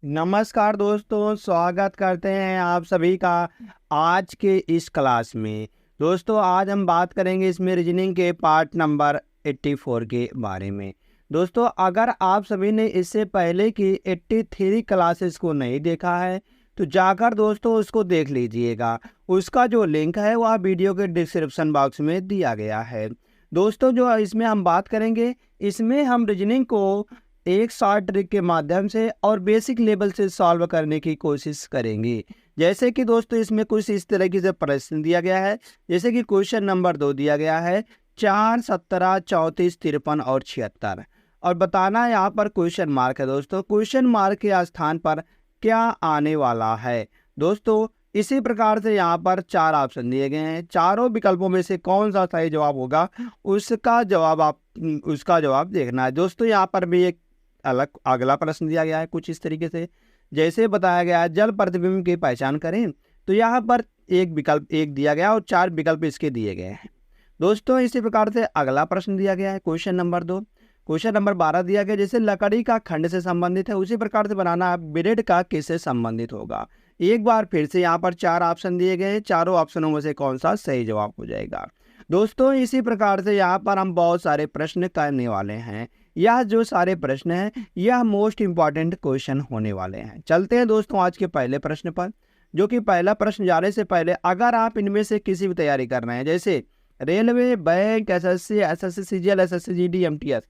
नमस्कार दोस्तों, स्वागत करते हैं आप सभी का आज के इस क्लास में। दोस्तों आज हम बात करेंगे इसमें रीजनिंग के पार्ट नंबर 84 के बारे में। दोस्तों अगर आप सभी ने इससे पहले की 83 क्लासेस को नहीं देखा है तो जाकर दोस्तों उसको देख लीजिएगा। उसका जो लिंक है वह वीडियो के डिस्क्रिप्शन बॉक्स में दिया गया है। दोस्तों जो इसमें हम बात करेंगे, इसमें हम रीजनिंग को एक शॉर्ट ट्रिक के माध्यम से और बेसिक लेवल से सॉल्व करने की कोशिश करेंगे। जैसे कि दोस्तों इसमें कुछ इस तरीके से प्रश्न दिया गया है, जैसे कि क्वेश्चन नंबर 2 दिया गया है 4, 17, 34, 53 और 76 और बताना यहाँ पर क्वेश्चन मार्क है। दोस्तों क्वेश्चन मार्क के स्थान पर क्या आने वाला है। दोस्तों इसी प्रकार से यहाँ पर 4 ऑप्शन दिए गए हैं, चारों विकल्पों में से कौन सा सही जवाब होगा उसका जवाब देखना है। दोस्तों यहाँ पर भी एक अगला प्रश्न दिया गया है कुछ इस तरीके से, जैसे बताया गया है जल प्रतिबिंब की पहचान करें। तो यहाँ पर एक विकल्प एक दिया गया और 4 विकल्प इसके दिए गए हैं। दोस्तों इसी प्रकार से अगला प्रश्न दिया गया है क्वेश्चन नंबर 2। क्वेश्चन नंबर 12 दिया गया, जैसे लकड़ी का खंड से संबंधित है उसी प्रकार से बनाना है ब्रेड का किससे संबंधित होगा। एक बार फिर से यहाँ पर 4 ऑप्शन दिए गए हैं, चारों ऑप्शनों में से कौन सा सही जवाब हो जाएगा। दोस्तों इसी प्रकार से यहाँ पर हम बहुत सारे प्रश्न करने वाले हैं। यह जो सारे प्रश्न हैं यह मोस्ट इंपॉर्टेंट क्वेश्चन होने वाले हैं। चलते हैं दोस्तों आज के पहले प्रश्न पर, जो कि पहला प्रश्न जाने से पहले अगर आप इनमें से किसी भी तैयारी कर रहे हैं, जैसे railway, bank, SSC, SSC CGL, SSC GD, MTS,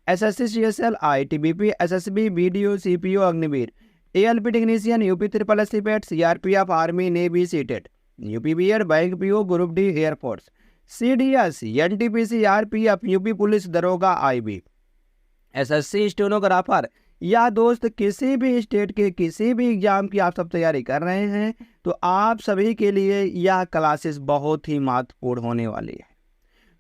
SSC CSL, ITBP, SSB, BDO, CPO, Agniveer, ALP technician, UP triple S PET, CRPF, army, navy, CTET, UP BEd, bank PO, group D, air force, CDS, NTPC, RPF, UP police दरोगा, IB, SSC stenographer, या दोस्त किसी भी state के किसी भी exam की आप सब तैयारी कर रहे हैं तो आप सभी के लिए यह क्लासेस बहुत ही महत्वपूर्ण होने वाली है।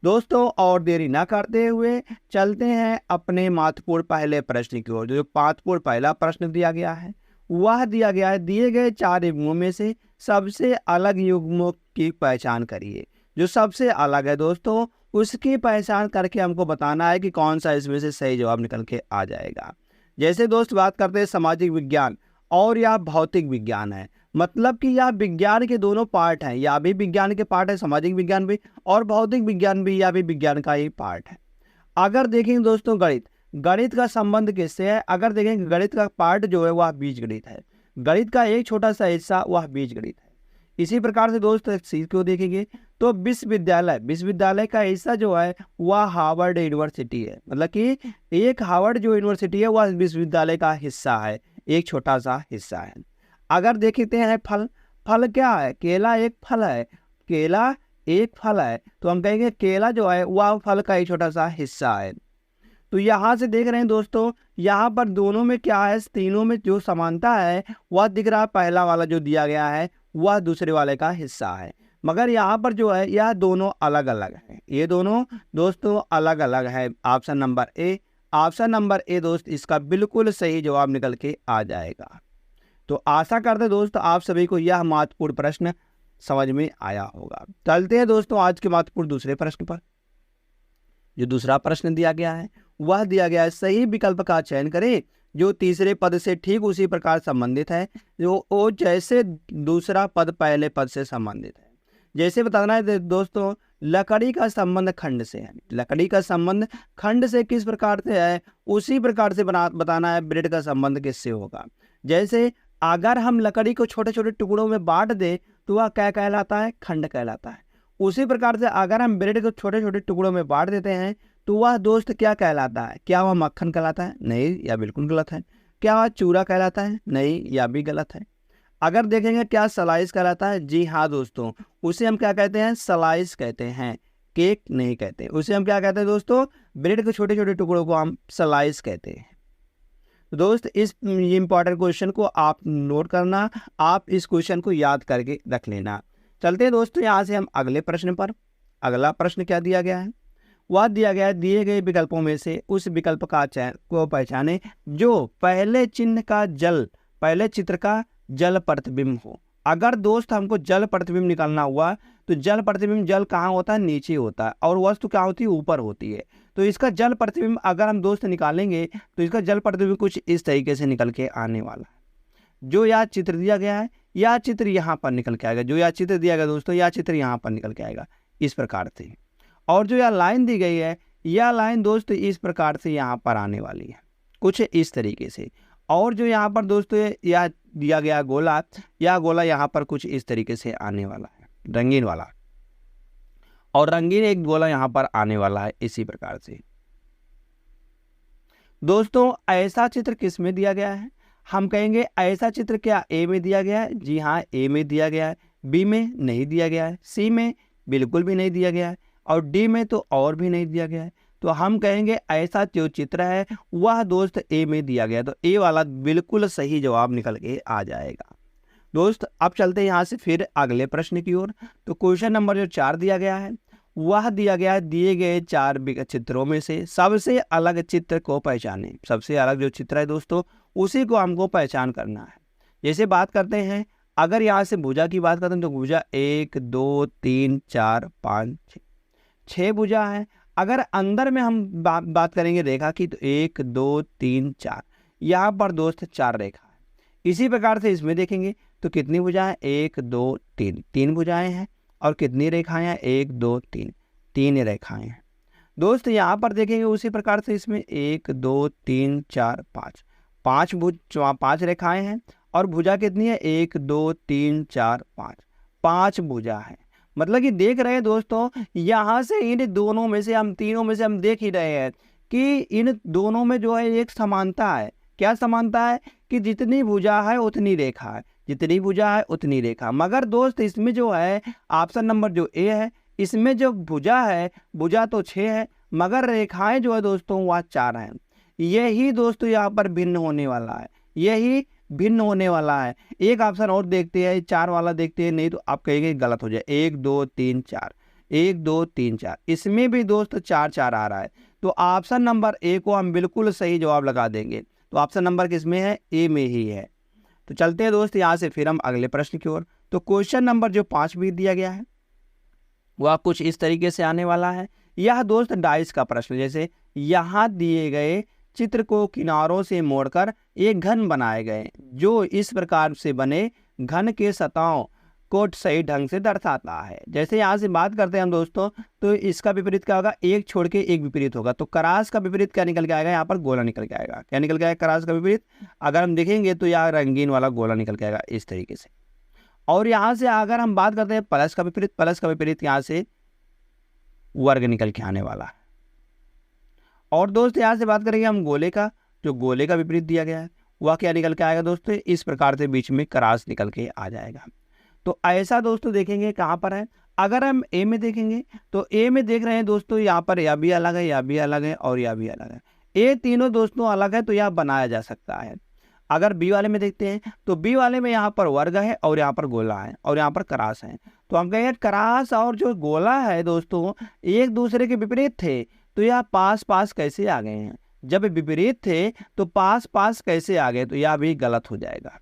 दोस्तों और देरी ना करते हुए चलते हैं अपने महत्वपूर्ण पहले प्रश्न की ओर। जो महत्वपूर्ण पहला प्रश्न दिया गया है वह दिया गया है, दिए गए 4 युग्मों में से सबसे अलग युग्मों की पहचान करिए। जो सबसे अलग है दोस्तों उसकी पहचान करके हमको बताना है कि कौन सा इसमें से सही जवाब निकल के आ जाएगा। जैसे दोस्त बात करते हैं सामाजिक विज्ञान और या भौतिक विज्ञान है, मतलब कि यह विज्ञान के दोनों पार्ट हैं, या भी विज्ञान के पार्ट है सामाजिक विज्ञान भी और भौतिक विज्ञान भी, या भी विज्ञान का ही पार्ट है। अगर देखेंगे दोस्तों गणित का संबंध किससे है, अगर देखेंगे गणित का पार्ट जो है वह बीजगणित है, गणित का एक छोटा सा हिस्सा वह बीजगणित है। इसी प्रकार से दोस्त चीज को देखेंगे तो विश्वविद्यालय का हिस्सा जो है वह हार्वर्ड यूनिवर्सिटी है, मतलब कि एक हार्वर्ड जो यूनिवर्सिटी है वह विश्वविद्यालय का हिस्सा है, एक छोटा सा हिस्सा है। अगर देखते हैं फल क्या है, केला एक फल है, केला एक फल है, तो हम कहेंगे केला जो है वह फल का एक छोटा सा हिस्सा है। तो यहाँ से देख रहे हैं दोस्तों यहाँ पर दोनों में क्या है, तीनों में जो समानता है वह दिख रहा है, पहला वाला जो दिया गया है वह दूसरे वाले का हिस्सा है, मगर यहाँ पर जो है यह दोनों अलग अलग है, ये दोनों दोस्तों अलग अलग है। ऑप्शन नंबर ए दोस्त इसका बिल्कुल सही जवाब निकल के आ जाएगा। तो आशा करते दोस्तों आप सभी को यह महत्वपूर्ण प्रश्न समझ में आया होगा। चलते हैं दोस्तों आज के महत्वपूर्ण दूसरे प्रश्न पर। जो दूसरा प्रश्न दिया गया है वह दिया गया है, सही विकल्प का चयन करें जो तीसरे पद से ठीक उसी प्रकार संबंधित है जो जैसे दूसरा पद पहले पद से संबंधित है। जैसे बताना है दोस्तों लकड़ी का संबंध खंड से है, लकड़ी का संबंध खंड से किस प्रकार से है उसी प्रकार से बताना है ब्रेड का संबंध किससे होगा। जैसे अगर हम लकड़ी को छोटे छोटे टुकड़ों में बांट दें तो वह क्या कहलाता है, खंड कहलाता है। उसी प्रकार से अगर हम ब्रेड को छोटे छोटे टुकड़ों में बांट देते हैं तो वह दोस्त क्या कहलाता है, क्या वह मक्खन कहलाता है, नहीं, या बिल्कुल गलत है। क्या वह चूरा कहलाता है, नहीं, या भी गलत है। अगर देखेंगे क्या स्लाइस कहलाता है, जी हाँ दोस्तों उसे हम क्या कहते हैं, स्लाइस कहते हैं, केक नहीं कहते। उसे हम क्या कहते हैं दोस्तों, ब्रेड के छोटे छोटे टुकड़ों को हम स्लाइस कहते हैं। तो दोस्त इस इंपॉर्टेंट क्वेश्चन को आप नोट करना, आप इस क्वेश्चन को याद करके रख लेना। चलते हैं दोस्तों यहाँ से हम अगले प्रश्न पर। अगला प्रश्न क्या दिया गया है, वह दिया गया है दिए गए विकल्पों में से उस विकल्प का चयन को पहचाने जो पहले चित्र का जल प्रतिबिंब हो। अगर दोस्त हमको जल प्रतिबिंब निकालना हुआ तो जल प्रतिबिंब जल कहाँ होता है, नीचे होता है, और वस्तु क्या होती है, ऊपर होती है। तो इसका जल प्रतिबिंब अगर हम दोस्त निकालेंगे तो इसका जल प्रतिबिंब कुछ इस तरीके से निकल के आने वाला है। जो यह चित्र दिया गया है यह चित्र यहाँ पर निकल के आएगा, जो यह चित्र दिया गया दोस्तों यह चित्र यहाँ पर निकल के आएगा इस प्रकार से। और जो यह लाइन दी गई है यह लाइन दोस्तों इस प्रकार से यहाँ पर आने वाली है, कुछ इस तरीके से। और जो यहाँ पर दोस्तों यह दिया गया गोला, यह गोला यहाँ पर कुछ इस तरीके से आने वाला है, रंगीन वाला, और रंगीन एक गोला यहाँ पर आने वाला है इसी प्रकार से। दोस्तों ऐसा चित्र किस में दिया गया है? हम कहेंगे ऐसा चित्र क्या ए में दिया गया है? जी हाँ, ए में दिया गया है। बी में नहीं दिया गया है, सी में बिल्कुल भी नहीं दिया गया है, और डी में तो और भी नहीं दिया गया है। तो हम कहेंगे ऐसा जो चित्र है वह दोस्त ए में दिया गया है, तो ए वाला बिल्कुल सही जवाब निकल के आ जाएगा। दोस्त अब चलते हैं यहाँ से फिर अगले प्रश्न की ओर। तो क्वेश्चन नंबर जो 4 दिया गया है वह दिया गया है, दिए गए 4 चित्रों में से सबसे अलग चित्र को पहचानें। सबसे अलग जो चित्र है दोस्तों उसी को हमको पहचान करना है। जैसे बात करते हैं, अगर यहाँ से भुजा की बात करते हैं तो भुजा 1 2 3 4 5 6 भुजा है। अगर अंदर में हम बात करेंगे रेखा की तो 1 2 3 4, यहाँ पर दोस्त 4 रेखा है। इसी प्रकार से इसमें देखेंगे तो कितनी भुजाएं? 1 2 3, 3 भुजाएं हैं। और कितनी रेखाएं हैं? 1 2 3, 3 रेखाएं हैं। दोस्त यहाँ पर देखेंगे उसी प्रकार से इसमें 1 2 3 4 5, 5 रेखाएं हैं। और भुजा कितनी है? 1 2 3 4 5, 5 भुजा है। मतलब कि देख रहे हैं दोस्तों, यहाँ से इन दोनों में से हम तीनों में से हम देख ही रहे हैं कि इन दोनों में जो है एक समानता है। क्या समानता है? कि जितनी भुजा है उतनी रेखा है, जितनी भुजा है उतनी रेखा। मगर दोस्त इसमें जो है ऑप्शन नंबर जो ए है, इसमें जो भुजा है, भुजा तो 6 है मगर रेखाएं जो है दोस्तों वह 4 हैं। यही दोस्तों यहाँ पर भिन्न होने वाला है, यही भिन्न होने वाला है। एक ऑप्शन और देखते हैं, 4 वाला देखते हैं, नहीं तो आप कहेंगे गलत हो जाए। 1 2 3 4, 1 2 3 4, इसमें भी दोस्त 4 4 आ रहा है। तो ऑप्शन नंबर ए को हम बिल्कुल सही जवाब लगा देंगे। तो ऑप्शन नंबर किसमें है? ए में ही है। तो चलते हैं दोस्त यहाँ से फिर हम अगले प्रश्न की ओर। तो क्वेश्चन नंबर जो 5 भी दिया गया है वह कुछ इस तरीके से आने वाला है। यह दोस्त डाइस का प्रश्न, जैसे यहाँ दिए गए चित्र को किनारों से मोड़कर एक घन बनाए गए, जो इस प्रकार से बने घन के सतहों को सही ढंग से दर्शाता है। जैसे यहाँ से बात करते हैं हम दोस्तों, तो इसका विपरीत क्या होगा? एक छोड़ के एक विपरीत होगा। तो क्रॉस का विपरीत क्या निकल के आएगा? यहाँ पर गोला निकल के आएगा। क्या निकल के आएगा क्रॉस का विपरीत? अगर हम देखेंगे तो यहाँ रंगीन वाला गोला निकल के आएगा इस तरीके से। और यहाँ से अगर हम बात करते हैं प्लस का विपरीत, प्लस का विपरीत यहाँ से वर्ग निकल के आने वाला है। और दोस्त यहाँ से बात करेंगे हम गोले का, जो गोले का विपरीत दिया गया है वह क्या निकल के आएगा दोस्तों? इस प्रकार से बीच में क्रॉस निकल के आ जाएगा। तो ऐसा दोस्तों देखेंगे कहाँ पर है। अगर हम ए में देखेंगे तो ए में देख रहे हैं दोस्तों यहाँ पर यह भी अलग है, यह भी अलग है और यह भी अलग है। ये तीनों दोस्तों अलग है तो यह बनाया जा सकता है। अगर बी वाले में देखते हैं तो बी वाले में यहाँ पर वर्ग है और यहाँ पर गोला है और यहाँ पर क्रॉस है। तो हम कहेंगे क्रॉस और जो गोला है दोस्तों एक दूसरे के विपरीत थे, तो यह पास पास कैसे आ गए हैं? जब विपरीत थे तो पास पास कैसे आ गए? तो यह भी गलत हो जाएगा।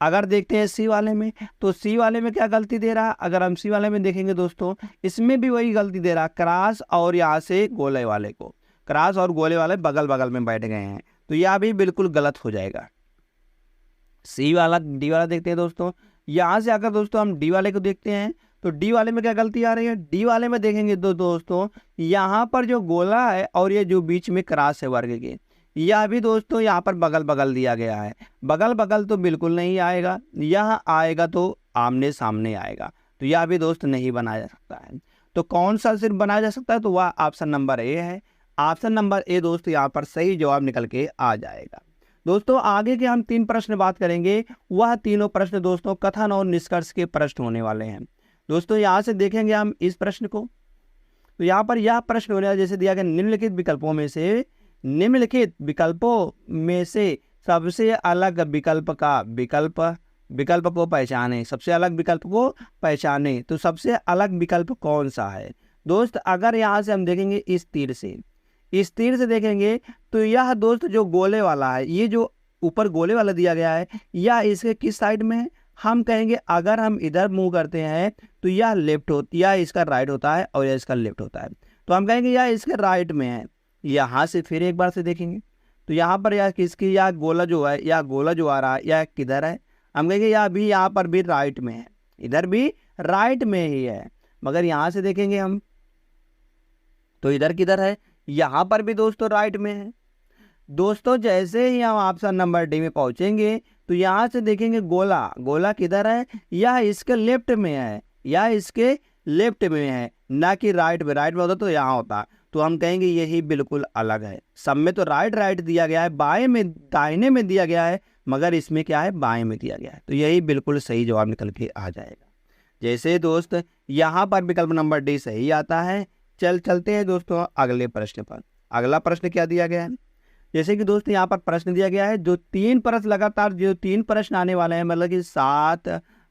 अगर देखते हैं सी वाले में, तो सी वाले में क्या गलती दे रहा है? अगर हम सी वाले में देखेंगे दोस्तों, इसमें भी वही गलती दे रहा है, क्रॉस और यहाँ से गोले वाले को, क्रॉस और गोले वाले बगल बगल में बैठ गए हैं, तो यह भी बिल्कुल गलत हो जाएगा। सी वाला डी वाला देखते हैं दोस्तों, यहाँ से अगर दोस्तों हम डी वाले को देखते हैं तो डी वाले में क्या गलती आ रही है? डी वाले में देखेंगे तो दोस्तों यहाँ पर जो गोला है और ये जो बीच में क्रॉस है वर्ग के, यह भी दोस्तों यहाँ पर बगल बगल दिया गया है। बगल बगल तो बिल्कुल नहीं आएगा, यहाँ आएगा तो आमने सामने आएगा, तो यह भी दोस्त नहीं बनाया जा सकता है। तो कौन सा सिर्फ बनाया जा सकता है? तो वह ऑप्शन नंबर ए है। ऑप्शन नंबर ए दोस्त यहाँ पर सही जवाब निकल के आ जाएगा। दोस्तों आगे के हम 3 प्रश्न बात करेंगे, वह तीनों प्रश्न दोस्तों कथन और निष्कर्ष के प्रश्न होने वाले हैं। दोस्तों यहाँ से देखेंगे हम इस प्रश्न को, तो यहाँ पर यह प्रश्न होने वाला जैसे दिया गया, निम्नलिखित विकल्पों में से सबसे अलग विकल्प को पहचाने। सबसे अलग विकल्प को पहचाने, तो सबसे अलग विकल्प कौन सा है? दोस्त अगर यहाँ से हम देखेंगे इस तीर से देखेंगे तो यह दोस्त जो गोले वाला है, ये जो ऊपर गोले वाला दिया गया है, यह इसके किस साइड में है? हम कहेंगे अगर हम इधर मूव करते हैं तो यह लेफ्ट होती है, इसका राइट होता है और यह इसका लेफ्ट होता है, तो हम कहेंगे यह इसके राइट में है। यहाँ से फिर एक बार से देखेंगे तो यहाँ पर यह किसकी, यह गोला जो है, यह गोला जो आ रहा है यह किधर है? हम कहेंगे या भी यहाँ पर भी राइट में है, इधर भी राइट में ही है। मगर यहाँ से देखेंगे हम तो इधर किधर है, यहाँ पर भी दोस्तों राइट में है। दोस्तों जैसे ही हम ऑप्शन नंबर डी में पहुंचेंगे तो यहाँ से देखेंगे गोला, गोला किधर है, यह इसके लेफ्ट में है, या इसके लेफ्ट में है, ना कि राइट में। राइट में होता तो यहाँ होता, तो हम कहेंगे यही बिल्कुल अलग है। सब में तो राइट राइट दिया गया है, बाएं में दाहिने में दिया गया है, मगर इसमें क्या है, बाएं में दिया गया है। तो यही बिल्कुल सही जवाब निकल के आ जाएगा। जैसे दोस्त यहाँ पर विकल्प नंबर डी सही आता है। चलते हैं दोस्तों अगले प्रश्न पर। अगला प्रश्न क्या दिया गया है, जैसे कि दोस्त यहाँ पर प्रश्न दिया गया है, जो 3 प्रश्न लगातार, जो 3 प्रश्न आने वाले हैं, मतलब कि 7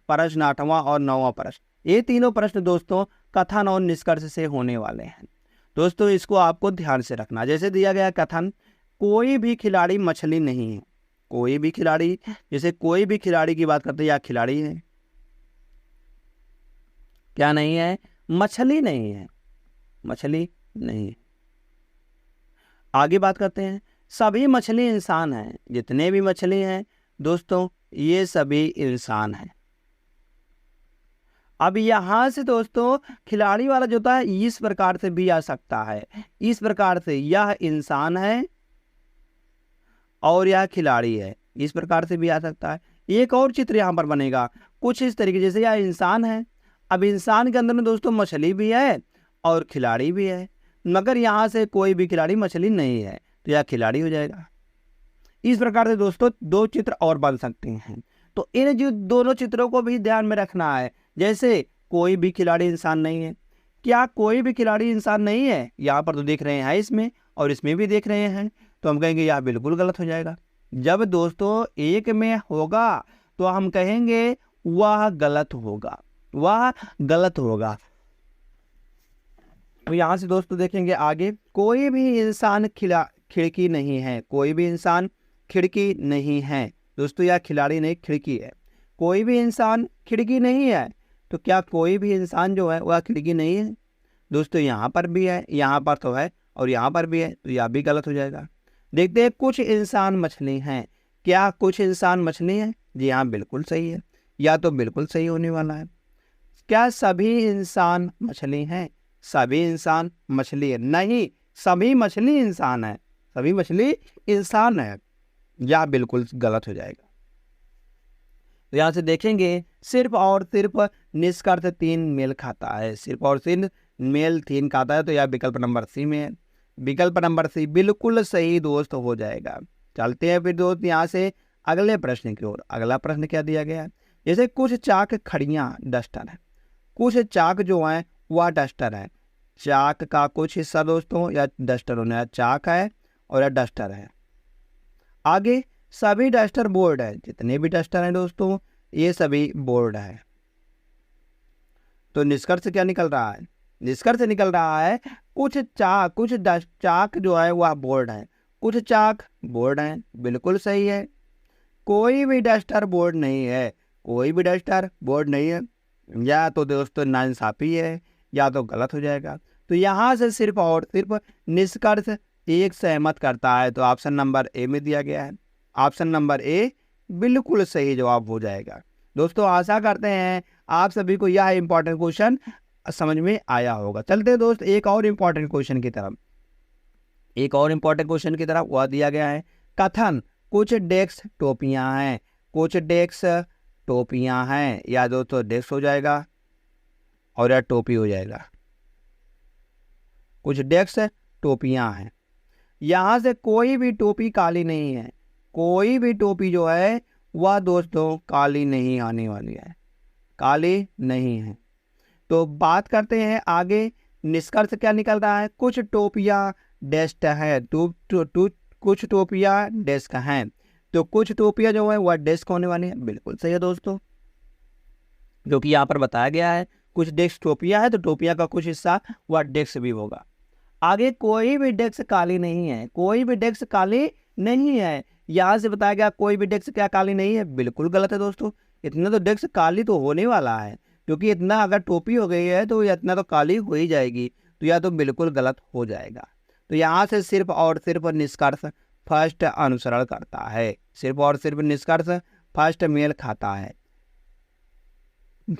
प्रश्न, 8वां और 9वां प्रश्न, ये तीनों प्रश्न दोस्तों कथन और निष्कर्ष से होने वाले हैं। दोस्तों इसको आपको ध्यान से रखना। जैसे दिया गया कथन, कोई भी खिलाड़ी मछली नहीं है। कोई भी खिलाड़ी, जैसे कोई भी खिलाड़ी की बात करते हैं, या खिलाड़ी है, क्या नहीं है, मछली नहीं है, मछली नहीं है। आगे बात करते हैं, सभी मछली इंसान हैं। जितने भी मछली हैं दोस्तों ये सभी इंसान हैं। अब यहां से दोस्तों खिलाड़ी वाला जो होता है इस प्रकार से भी आ सकता है, इस प्रकार से, यह इंसान है और यह खिलाड़ी है, इस प्रकार से भी आ सकता है। एक और चित्र यहाँ पर बनेगा कुछ इस तरीके, जैसे यह इंसान है, अब इंसान के अंदर में दोस्तों मछली भी है और खिलाड़ी भी है, मगर यहाँ से कोई भी खिलाड़ी मछली नहीं है, तो यह खिलाड़ी हो जाएगा। इस प्रकार से दोस्तों 2 चित्र और बन सकते हैं। तो इन जो दोनों चित्रों को भी ध्यान में रखना है। जैसे कोई भी खिलाड़ी इंसान नहीं है, क्या कोई भी खिलाड़ी इंसान नहीं है, यहाँ पर तो देख रहे हैं इसमें और इसमें भी देख रहे हैं, तो हम कहेंगे यह बिल्कुल गलत हो जाएगा। जब दोस्तों एक में होगा तो हम कहेंगे वह गलत होगा, वह गलत होगा। तो यहाँ से दोस्तों देखेंगे आगे, कोई भी इंसान खिड़की नहीं है। कोई भी इंसान खिड़की नहीं है दोस्तों, यह खिलाड़ी नहीं, खिड़की है। कोई भी इंसान खिड़की नहीं है, तो क्या कोई भी इंसान जो है वह खिड़की नहीं है दोस्तों, यहाँ पर भी है, यहाँ पर तो है और यहाँ पर भी है, तो यह भी गलत हो जाएगा। देखते हैं, कुछ इंसान मछली हैं। क्या कुछ इंसान मछली हैं? जी हाँ, बिल्कुल सही है, या तो बिल्कुल सही होने वाला है। क्या सभी इंसान मछली हैं? सभी इंसान मछली है नहीं, सभी मछली इंसान है, सभी मछली इंसान है, या बिल्कुल गलत हो जाएगा। तो यहाँ से देखेंगे सिर्फ और सिर्फ निष्कर्ष 3 मेल खाता है, सिर्फ और सिर्फ मेल 3 खाता है, तो यह विकल्प नंबर सी में है। विकल्प नंबर सी बिल्कुल सही दोस्त हो जाएगा। चलते हैं फिर दोस्त यहाँ से अगले प्रश्न की ओर। अगला प्रश्न क्या दिया गया है, जैसे कुछ चाक खड़ियाँ डस्टर है। कुछ चाक जो है वह डस्टर है। चाक का कुछ हिस्सा दोस्तों या डस्टर होना, चाक है और यह डस्टर है। आगे सभी डस्टर बोर्ड है, जितने भी डस्टर हैं दोस्तों ये सभी बोर्ड है। तो निष्कर्ष क्या निकल रहा है? निष्कर्ष निकल रहा है कुछ चाक जो है वह बोर्ड है, कुछ चाक बोर्ड है, बिल्कुल सही है। कोई भी डस्टर बोर्ड नहीं है, कोई भी डस्टर बोर्ड नहीं है, या तो दोस्तों नाइंसाफी है या तो गलत हो जाएगा। तो यहाँ से सिर्फ और सिर्फ निष्कर्ष एक सहमत करता है, तो ऑप्शन नंबर ए में दिया गया है। ऑप्शन नंबर ए बिल्कुल सही जवाब हो जाएगा। दोस्तों आशा करते हैं आप सभी को यह इंपॉर्टेंट क्वेश्चन समझ में आया होगा। चलते हैं दोस्त एक और इंपॉर्टेंट क्वेश्चन की तरफ। एक और इंपॉर्टेंट क्वेश्चन की तरफ वह दिया गया है, कथन कुछ डेस्क टोपियां हैं। कुछ डेस्क टोपियां हैं, या दोस्तों डेस्क हो जाएगा और या टोपी हो जाएगा। कुछ डेस्क टोपियां हैं, यहाँ से कोई भी टोपी काली नहीं है, कोई भी टोपी जो है वह दोस्तों काली नहीं आने वाली है, काली नहीं है। तो बात करते हैं आगे, निष्कर्ष क्या निकल रहा है, कुछ टोपियां डेस्क है, कुछ टोपियां डेस्क हैं, तो कुछ टोपियां जो है वह डेस्क होने वाली है, बिल्कुल सही है दोस्तों, जो कि यहाँ पर बताया गया है। कुछ डेस्क टोपियां है तो टोपियां का कुछ हिस्सा वह डेस्क भी होगा। आगे कोई भी डेस्क काली नहीं है, कोई भी डेस्क काली नहीं है, यहाँ से बताया गया कोई भी डेस्क क्या काली नहीं है, बिल्कुल गलत है दोस्तों। इतना तो डेस्क काली तो होने वाला है, क्योंकि इतना अगर टोपी हो गई है तो इतना तो काली हो ही जाएगी, तो यह तो बिल्कुल गलत हो जाएगा। तो यहाँ से सिर्फ और सिर्फ निष्कर्ष फर्स्ट अनुसरण करता है, सिर्फ और सिर्फ निष्कर्ष फर्स्ट मेल खाता है।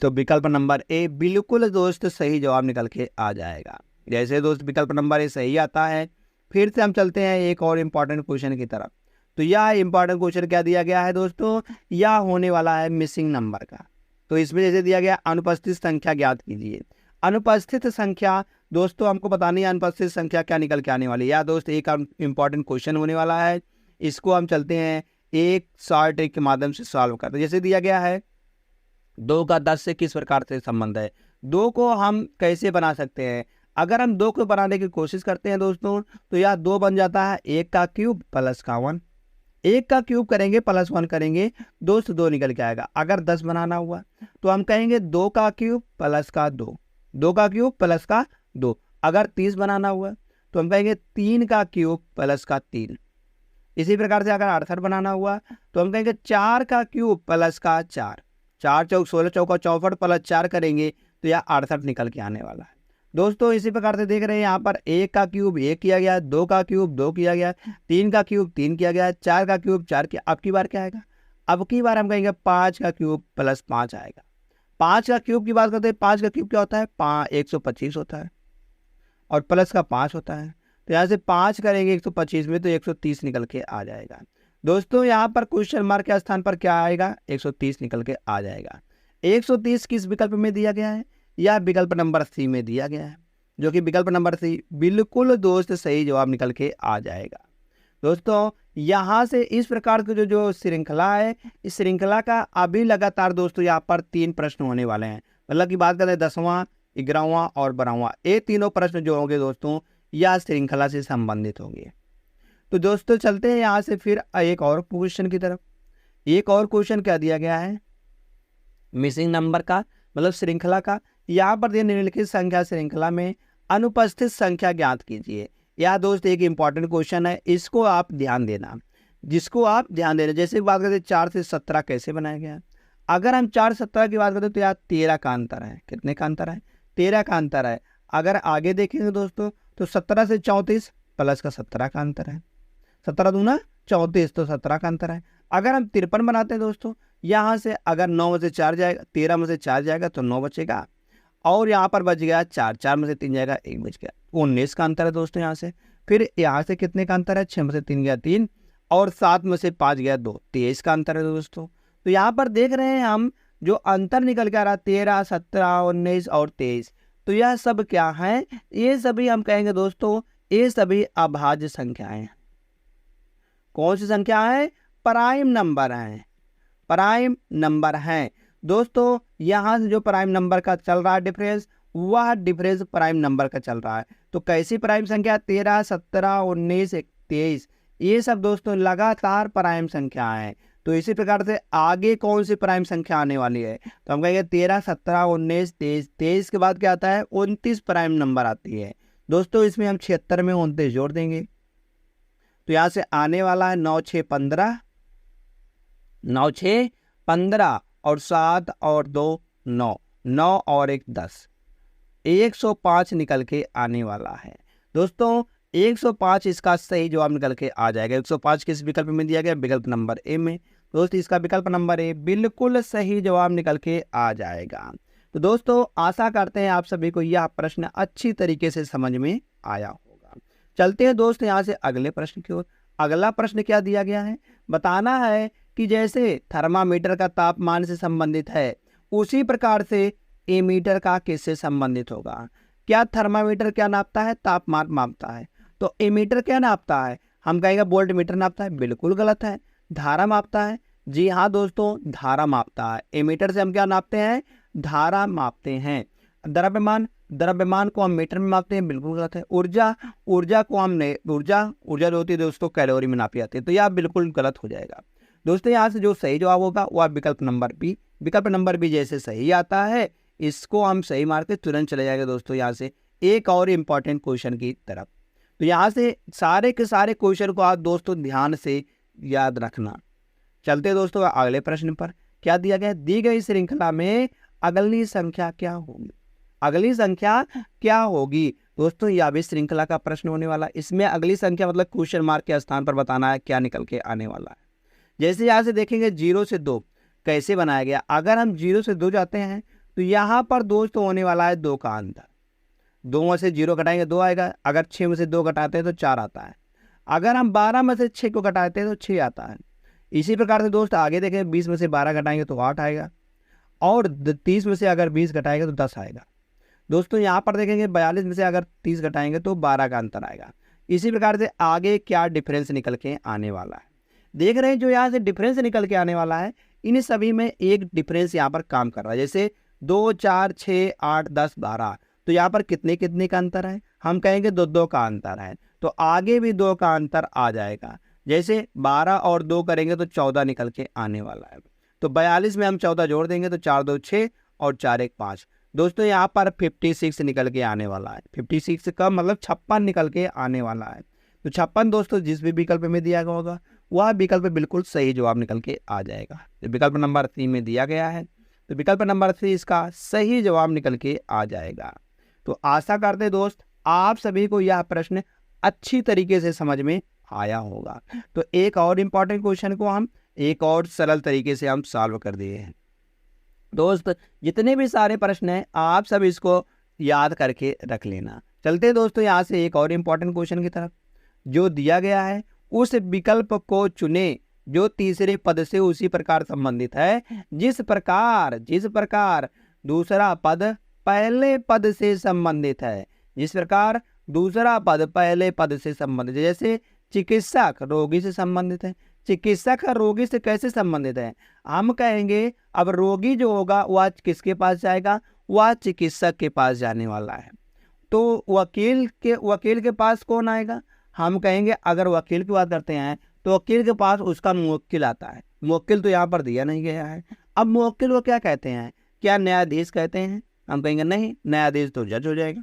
तो विकल्प नंबर ए बिल्कुल दोस्त सही जवाब निकल के आ जाएगा। जैसे दोस्त विकल्प नंबर ए सही आता है, फिर से हम चलते हैं एक और इम्पॉर्टेंट क्वेश्चन की तरफ। तो यह इम्पॉर्टेंट क्वेश्चन क्या दिया गया है दोस्तों, यह होने वाला है मिसिंग नंबर का। तो इसमें जैसे दिया गया अनुपस्थित संख्या ज्ञात कीजिए। अनुपस्थित संख्या दोस्तों हमको बतानी है अनुपस्थित संख्या क्या निकल के आने वाली है। या दोस्त एक इम्पॉर्टेंट क्वेश्चन होने वाला है, इसको हम चलते हैं एक शॉर्ट ट्रिक के माध्यम से सॉल्व करते हैं। जैसे दिया गया है 2 का 10 से किस प्रकार से संबंध है, 2 को हम कैसे बना सकते हैं। अगर हम 2 को बनाने की कोशिश करते हैं दोस्तों, तो यह 2 बन जाता है 1 का क्यूब प्लस का 1। 1 का क्यूब करेंगे प्लस 1 करेंगे दोस्त 2 निकल के आएगा। अगर 10 बनाना हुआ तो हम कहेंगे 2 का क्यूब प्लस का 2, 2 का क्यूब प्लस का 2। अगर 30 बनाना हुआ तो हम कहेंगे 3 का क्यूब प्लस का 3। इसी प्रकार से अगर 68 बनाना हुआ तो हम कहेंगे 4 का क्यूब प्लस का 4। 4 चौक 16 चौका 64 प्लस 4 करेंगे तो यह 68 निकल के आने वाला है। दोस्तों इसी प्रकार से देख रहे हैं यहाँ पर 1 का क्यूब 1 किया गया, 2 का क्यूब 2 किया गया, 3 का क्यूब 3 किया गया, 4 का क्यूब 4 किया। अब की बार क्या आएगा, अब की बार हम कहेंगे 5 का क्यूब प्लस 5 आएगा। 5 का क्यूब की बात करते हैं, 5 का क्यूब क्या होता है 125 होता है और प्लस का 5 होता है। तो यहाँ से 5 करेंगे 125 में तो 130 निकल के आ जाएगा। दोस्तों यहाँ पर क्वेश्चन मार्क के स्थान पर क्या आएगा, 130 निकल के आ जाएगा। 130 किस विकल्प में दिया गया है, यह विकल्प नंबर सी में दिया गया है, जो कि विकल्प नंबर सी बिल्कुल दोस्त सही जवाब निकल के आ जाएगा। दोस्तों यहाँ से इस प्रकार की जो श्रृंखला है, इस श्रृंखला का अभी लगातार दोस्तों यहाँ पर 3 प्रश्न होने वाले हैं। मतलब की बात करें 10वां, 11वां और 12वां, ये तीनों प्रश्न जो होंगे दोस्तों यह श्रृंखला से संबंधित होंगे। तो दोस्तों चलते हैं यहाँ से फिर एक और क्वेश्चन की तरफ। एक और क्वेश्चन क्या दिया गया है, मिसिंग नंबर का मतलब श्रृंखला का। यहाँ पर निम्नलिखित संख्या श्रृंखला में अनुपस्थित संख्या ज्ञात कीजिए। यह दोस्त एक इंपॉर्टेंट क्वेश्चन है, इसको आप ध्यान देना, जिसको आप ध्यान देना। जैसे बात करते 4 से 17 कैसे बनाया गया। अगर हम 4 17 की बात करते तो यहाँ 13 का अंतर है। कितने का अंतर है, 13 का अंतर है। अगर आगे देखेंगे दोस्तों तो 17 से 34 प्लस का 17 का अंतर है। 17 दूना 34 तो 17 का अंतर है। अगर हम 53 बनाते हैं दोस्तों, यहाँ से अगर 9 में से 4 जाएगा, 13 में से 4 जाएगा तो 9 बचेगा और यहाँ पर बच गया 4, 4 में से 3 जाएगा 1 बच गया, 19 का अंतर है दोस्तों यहाँ से। फिर यहाँ से कितने का अंतर है, 6 में से 3 गया 3 और 7 में से 5 गया 2, 23 का अंतर है दोस्तों। तो यहाँ पर देख रहे हैं हम जो अंतर निकल के आ रहा है 13, 17, 19 और 23, तो यह सब क्या है, ये सभी हम कहेंगे दोस्तों ये सभी अभाज्य संख्याएं। कौन सी संख्या है, प्राइम नंबर है, प्राइम नंबर है दोस्तों। यहाँ से जो प्राइम नंबर का चल रहा है डिफरेंस, वह डिफरेंस प्राइम नंबर का चल रहा है। तो कैसी प्राइम संख्या, 13, 17, 19, 23, ये सब दोस्तों लगातार प्राइम संख्या है। तो इसी प्रकार से आगे कौन सी प्राइम संख्या आने वाली है, तो हम कहेंगे 13, 17, 19, 23, 23 के बाद क्या आता है 29 प्राइम नंबर आती है दोस्तों। इसमें हम 76 में 29 जोड़ देंगे तो यहाँ से आने वाला है 9 6 15, 9 6 15 और 7 और 2 9, 9 और 1 10, 105 निकल के आने वाला है दोस्तों। 105 इसका सही जवाब निकल के आ जाएगा। 105 किस विकल्प में दिया गया, विकल्प नंबर ए में। दोस्तों इसका विकल्प नंबर ए बिल्कुल सही जवाब निकल के आ जाएगा। तो दोस्तों आशा करते हैं आप सभी को यह प्रश्न अच्छी तरीके से समझ में आया होगा। चलते हैं दोस्त यहाँ से अगले प्रश्न की ओर। अगला प्रश्न क्या दिया गया है, बताना है कि जैसे थर्मामीटर का तापमान से संबंधित है, उसी प्रकार से एमीटर का किससे संबंधित होगा। क्या थर्मामीटर क्या नापता है, तापमान मापता है, तो एमीटर क्या नापता है, हम कहेंगे वोल्ट मीटर नापता है, बिल्कुल गलत है। धारा मापता है, जी हाँ दोस्तों धारा मापता है। एमीटर से हम क्या नापते हैं, धारा मापते हैं। द्रव्यमान, द्रव्यमान को हम मीटर में मापते हैं, बिल्कुल गलत है। ऊर्जा, ऊर्जा को हमने ऊर्जा जो होती है दोस्तों कैलोरी में नापी जाती है, तो यह बिल्कुल गलत हो जाएगा दोस्तों। यहाँ से जो सही जवाब होगा वह विकल्प नंबर बी। विकल्प नंबर बी जैसे सही आता है इसको हम सही मार के तुरंत चले जाएंगे दोस्तों यहाँ से एक और इम्पॉर्टेंट क्वेश्चन की तरफ। तो यहाँ से सारे के सारे क्वेश्चन को आप दोस्तों ध्यान से याद रखना। चलते दोस्तों अगले प्रश्न पर। क्या दिया गया, दी गई श्रृंखला में अगली संख्या क्या होगी, अगली संख्या क्या होगी दोस्तों। यह भी श्रृंखला का प्रश्न होने वाला। इसमें अगली संख्या मतलब क्वेश्चन मार्क के स्थान पर बताना है क्या निकल के आने वाला है। जैसे यहाँ से देखेंगे 0 से 2 कैसे बनाया गया। अगर हम 0 से 2 जाते हैं तो यहाँ पर दोस्तों होने वाला है 2 का अंतर। 2 में से 0 घटाएंगे 2 आएगा। अगर 6 में से 2 घटाते हैं तो 4 आता है। अगर हम 12 में से 6 को घटाते हैं तो 6 आता है। इसी प्रकार से दोस्त आगे देखें 20 में से 12 घटाएंगे तो 8 आएगा। और 30 में से अगर 20 घटाएंगे तो 10 आएगा। दोस्तों यहाँ पर देखेंगे 42 में से अगर 30 घटाएंगे तो 12 का अंतर आएगा। इसी प्रकार से आगे क्या डिफरेंस निकल के आने वाला है देख रहे हैं। जो यहाँ से डिफरेंस निकल के आने वाला है इन सभी में एक डिफरेंस यहाँ पर काम कर रहा है। जैसे 2, 4, 6, 8, 10, 12 तो यहाँ पर कितने कितने का अंतर है, हम कहेंगे 2 का अंतर है। तो आगे भी 2 का अंतर आ जाएगा। जैसे 12 और 2 करेंगे तो 14 निकल के आने वाला है। तो 42 में हम 14 जोड़ देंगे तो 4 2 6 और 4 1 5। दोस्तों यहाँ पर 56 निकल के आने वाला है। 56 का मतलब 56 निकल के आने वाला है। तो 56 दोस्तों जिस भी विकल्प में दिया गया होगा वह विकल्प बिल्कुल सही जवाब निकल के आ जाएगा। तो विकल्प नंबर 3 में दिया गया है तो विकल्प नंबर 3 इसका सही जवाब निकल के आ जाएगा। तो आशा करते दोस्त आप सभी को यह प्रश्न अच्छी तरीके से समझ में आया होगा। तो एक और इम्पॉर्टेंट क्वेश्चन को हम एक और सरल तरीके से हम सॉल्व कर दिए हैं। दोस्त जितने भी सारे प्रश्न हैं आप सब इसको याद करके रख लेना। चलते हैं दोस्तों यहाँ से एक और इम्पॉर्टेंट क्वेश्चन की तरफ। जो दिया गया है उस विकल्प को चुने जो तीसरे पद से उसी प्रकार संबंधित है जिस प्रकार दूसरा पद पहले पद से संबंधित है। जिस प्रकार दूसरा पद पहले पद से संबंधित है। जैसे चिकित्सक रोगी से संबंधित है। चिकित्सक रोगी से कैसे संबंधित है, हम कहेंगे अब रोगी जो होगा वह किसके पास जाएगा, वह चिकित्सक के पास जाने वाला है। तो वकील के पास कौन आएगा, हम कहेंगे अगर वकील की बात करते हैं तो वकील के पास उसका मुवक्किल आता है। मुवक्किल तो यहाँ पर दिया नहीं गया है। अब मुवक्किल को क्या कहते हैं, क्या न्यायाधीश कहते हैं, हम कहेंगे नहीं, न्यायाधीश तो जज हो जाएगा।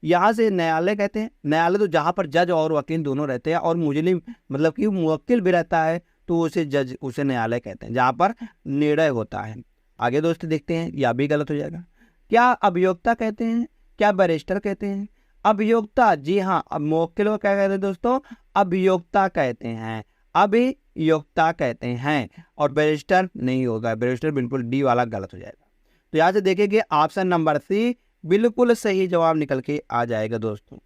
यहाँ से न्यायालय कहते हैं। न्यायालय तो जहाँ पर जज और वकील दोनों रहते हैं और मुजरिम मतलब कि मुवक्किल भी रहता है तो उसे न्यायालय कहते हैं जहाँ पर निर्णय होता है। आगे दोस्तों देखते हैं, यह भी गलत हो जाएगा। क्या अभियोक्ता कहते हैं, क्या बैरिस्टर कहते हैं। अभियोक्ता, जी हाँ, अब मुवक्किल को क्या कहते हैं दोस्तों, अभियोक्ता कहते हैं। अभियोक्ता कहते हैं और बैरिस्टर नहीं होगा। बैरिस्टर बिल्कुल डी वाला गलत हो जाएगा। तो यहाँ से देखेंगे ऑप्शन नंबर सी बिल्कुल सही जवाब निकल के आ जाएगा दोस्तों।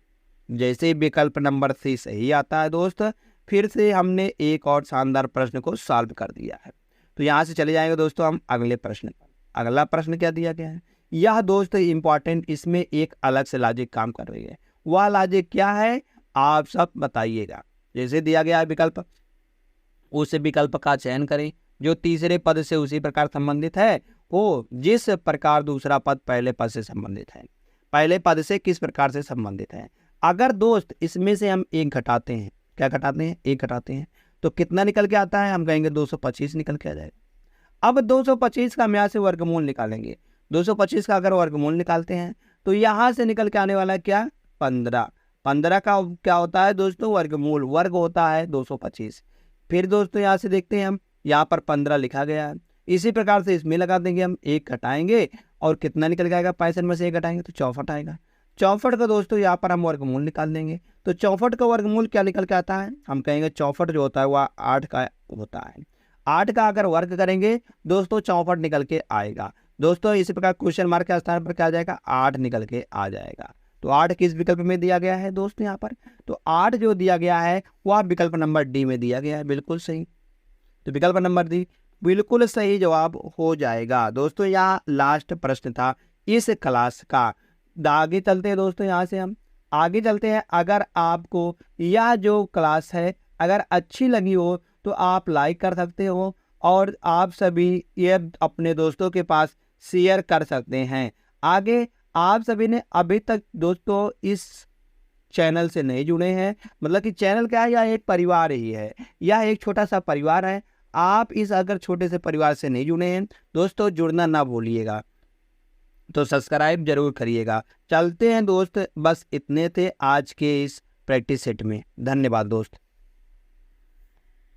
जैसे विकल्प नंबर सी सही आता है दोस्त, फिर से हमने एक और शानदार प्रश्न को सॉल्व कर दिया है। तो यहाँ से चले जाएंगे दोस्तों हम अगले प्रश्न पर। अगला प्रश्न क्या दिया गया है, यह दोस्त इम्पॉर्टेंट, इसमें एक अलग से लॉजिक काम कर रही है। वह लॉजिक क्या है आप सब बताइएगा। जैसे दिया गया है विकल्प, उस विकल्प का चयन करें जो तीसरे पद से उसी प्रकार संबंधित है वो जिस प्रकार दूसरा पद पहले पद से संबंधित है। पहले पद से किस प्रकार से संबंधित है। अगर दोस्त इसमें से हम एक घटाते हैं, क्या घटाते हैं, एक घटाते हैं, तो कितना निकल के आता है, हम कहेंगे 225 निकल के आ जाएगा। अब 225 का हम यहाँ से वर्गमूल निकालेंगे। 225 का अगर वर्गमूल निकालते हैं तो यहाँ से निकल के आने वाला है क्या, 15। 15 का क्या होता है दोस्तों, वर्गमूल, वर्ग होता है 225। फिर दोस्तों यहाँ से देखते हैं हम, यहाँ पर 15 लिखा गया है। इसी प्रकार से इसमें लगा देंगे हम, एक घटाएंगे और कितना निकल के आएगा, 65 में से एक घटाएंगे तो 64 आएगा। 64 का दोस्तों यहाँ पर हम वर्गमूल निकाल देंगे। तो 64 का वर्गमूल क्या निकल के आता है, हम कहेंगे 64 जो होता है वह 8 का होता है। 8 का अगर वर्ग करेंगे दोस्तों 64 निकल के आएगा। दोस्तों इसी प्रकार क्वेश्चन मार्क के स्थान पर क्या आ जाएगा, 8 निकल के आ जाएगा। तो 8 किस विकल्प में दिया गया है दोस्तों यहाँ पर, तो 8 जो दिया गया है वह विकल्प नंबर डी में दिया गया है, बिल्कुल सही। तो विकल्प नंबर डी बिल्कुल सही जवाब हो जाएगा दोस्तों। यह लास्ट प्रश्न था इस क्लास का। आगे चलते हैं दोस्तों, यहाँ से हम आगे चलते हैं। अगर आपको यह जो क्लास है अगर अच्छी लगी हो तो आप लाइक कर सकते हो और आप सभी ये अपने दोस्तों के पास शेयर कर सकते हैं। आगे आप सभी ने अभी तक दोस्तों इस चैनल से नहीं जुड़े हैं, मतलब कि चैनल क्या है, यह एक परिवार ही है, यह एक छोटा सा परिवार है। आप इस अगर छोटे से परिवार से नहीं जुड़े हैं दोस्तों, जुड़ना ना भूलिएगा, तो सब्सक्राइब जरूर करिएगा। चलते हैं दोस्त, बस इतने थे आज के इस प्रैक्टिस सेट में। धन्यवाद दोस्त।